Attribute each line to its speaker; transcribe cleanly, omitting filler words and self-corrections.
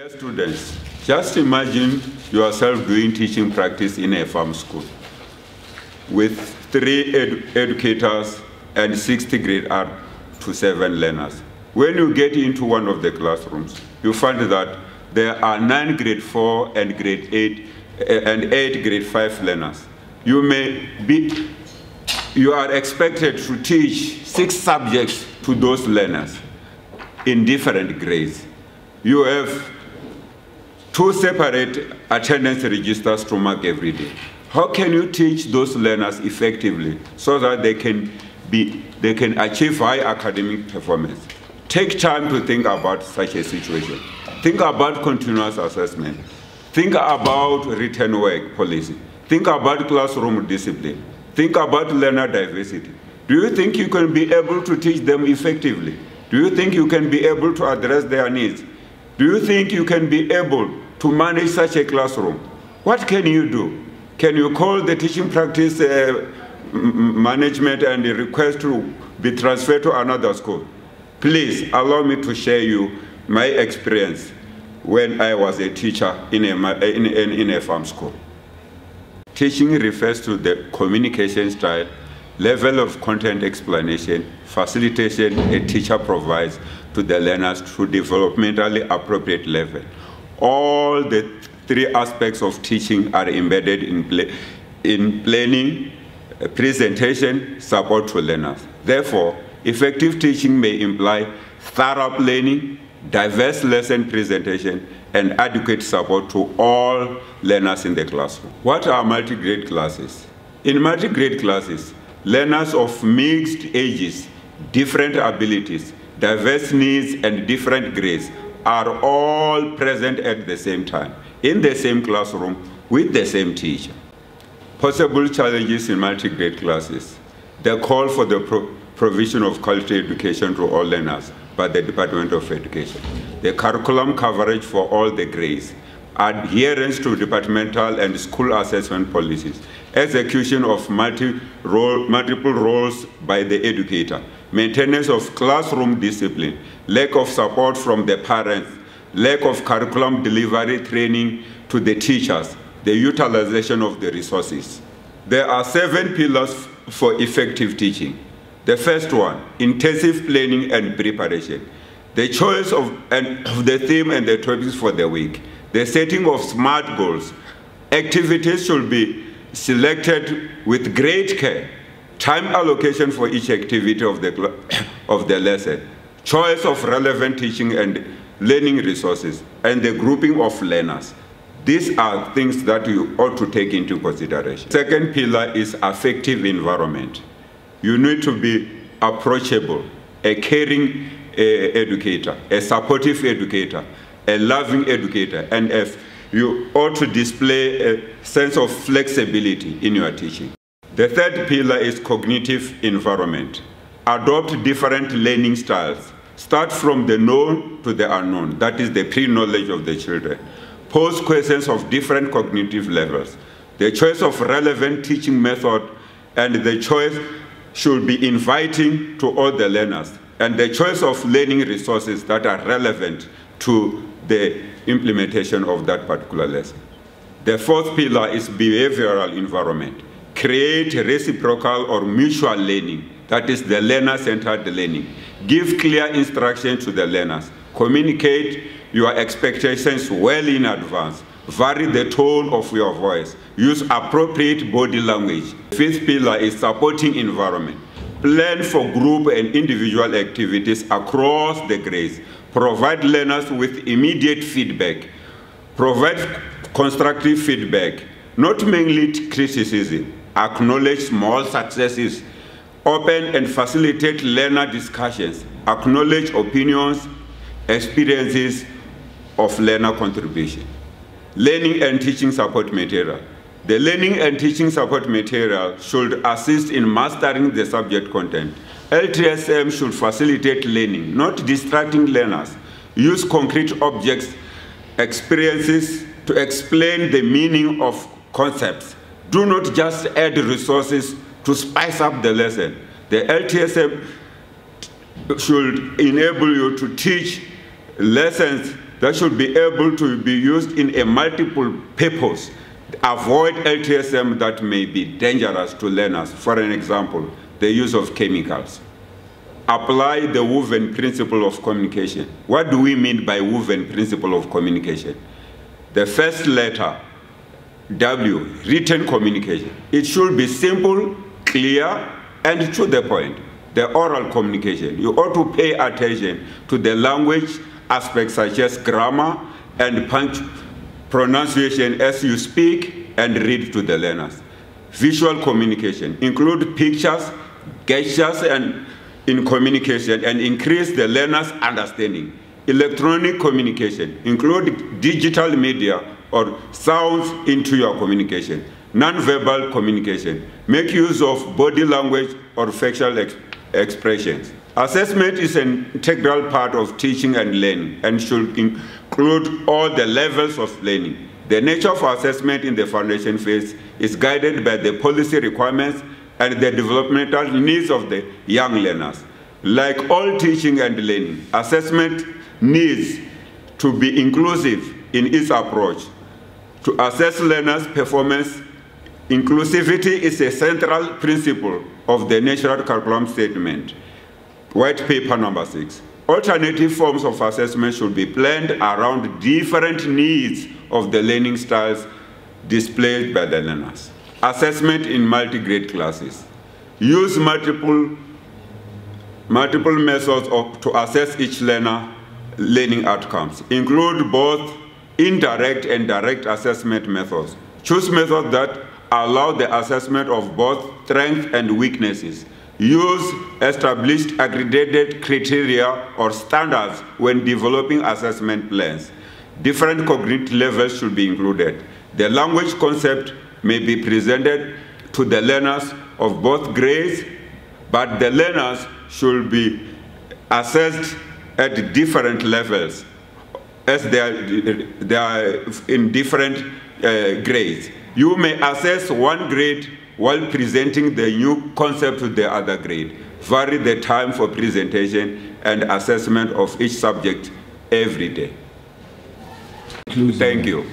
Speaker 1: Dear students, just imagine yourself doing teaching practice in a farm school with 3 educators and 60 grade R to 7 learners. When you get into one of the classrooms, you find that there are 9 grade 4 and grade 8 and 8 grade 5 learners. You are expected to teach 6 subjects to those learners in different grades. You have 2 separate attendance registers to mark every day. How can you teach those learners effectively so that they can achieve high academic performance? Take time to think about such a situation. Think about continuous assessment. Think about written work policy. Think about classroom discipline. Think about learner diversity. Do you think you can be able to teach them effectively? Do you think you can be able to address their needs? Do you think you can be able to manage such a classroom? What can you do? Can you call the teaching practice management and request to be transferred to another school? Please allow me to share you my experience when I was a teacher in a farm school. Teaching refers to the communication style, level of content explanation, facilitation a teacher provides to the learners to developmentally appropriate level. All the 3 aspects of teaching are embedded in planning, presentation, support to learners. Therefore, effective teaching may imply thorough planning, diverse lesson presentation, and adequate support to all learners in the classroom. What are multi-grade classes? In multi-grade classes, learners of mixed ages, different abilities, diverse needs, and different grades are all present at the same time, in the same classroom, with the same teacher. Possible challenges in multi-grade classes. The call for the provision of quality education to all learners by the Department of Education. The curriculum coverage for all the grades. Adherence to departmental and school assessment policies. Execution of multiple roles by the educator. Maintenance of classroom discipline. Lack of support from the parents. Lack of curriculum delivery training to the teachers. The utilization of the resources. There are 7 pillars for effective teaching. The first one, intensive planning and preparation. The choice of the theme and the topics for the week. The setting of SMART goals. Activities should be selected with great care. Time allocation for each activity of the lesson. Choice of relevant teaching and learning resources. And the grouping of learners. These are things that you ought to take into consideration. Second pillar is affective environment. You need to be approachable, a caring educator, a supportive educator, a loving educator, and you ought to display a sense of flexibility in your teaching. The third pillar is cognitive environment. Adopt different learning styles. Start from the known to the unknown. That is the pre-knowledge of the children. Pose questions of different cognitive levels. The choice of relevant teaching method and the choice should be inviting to all the learners, and the choice of learning resources that are relevant to the implementation of that particular lesson. The fourth pillar is behavioral environment. Create reciprocal or mutual learning, that is the learner-centered learning. Give clear instruction to the learners. Communicate your expectations well in advance. Vary the tone of your voice. Use appropriate body language. Fifth pillar is supporting environment. Plan for group and individual activities across the grades. Provide learners with immediate feedback. Provide constructive feedback, not mainly criticism. Acknowledge small successes. Open and facilitate learner discussions. Acknowledge opinions, experiences of learner contribution. Learning and teaching support material. The learning and teaching support material should assist in mastering the subject content. LTSM should facilitate learning, not distracting learners. Use concrete objects, experiences to explain the meaning of concepts. Do not just add resources to spice up the lesson. The LTSM should enable you to teach lessons that should be able to be used in a multiple purpose. Avoid LTSM that may be dangerous to learners. For an example, the use of chemicals. Apply the woven principle of communication. What do we mean by woven principle of communication? The first letter, W, written communication. It should be simple, clear, and to the point. The oral communication. You ought to pay attention to the language aspects such as grammar and pronunciation as you speak and read to the learners. Visual communication. Include pictures, gestures, and in communication and increase the learner's understanding. Electronic communication. Include digital media or sounds into your communication. Non-verbal communication. Make use of body language or facial expressions. Assessment is an integral part of teaching and learning and should include all the levels of learning. The nature of assessment in the foundation phase is guided by the policy requirements and the developmental needs of the young learners. Like all teaching and learning, assessment needs to be inclusive in its approach. To assess learners' performance, inclusivity is a central principle of the National Curriculum Statement, White Paper number 6. Alternative forms of assessment should be planned around different needs of the learning styles displayed by the learners. Assessment in multi-grade classes. Use multiple methods to assess each learner learning outcomes. Include both indirect and direct assessment methods. Choose methods that allow the assessment of both strengths and weaknesses. Use established aggregated criteria or standards when developing assessment plans. Different cognitive levels should be included. The language concept may be presented to the learners of both grades, but the learners should be assessed at different levels as they are in different grades. You may assess one grade while presenting the new concept to the other grade. Vary the time for presentation and assessment of each subject every day. Thank you.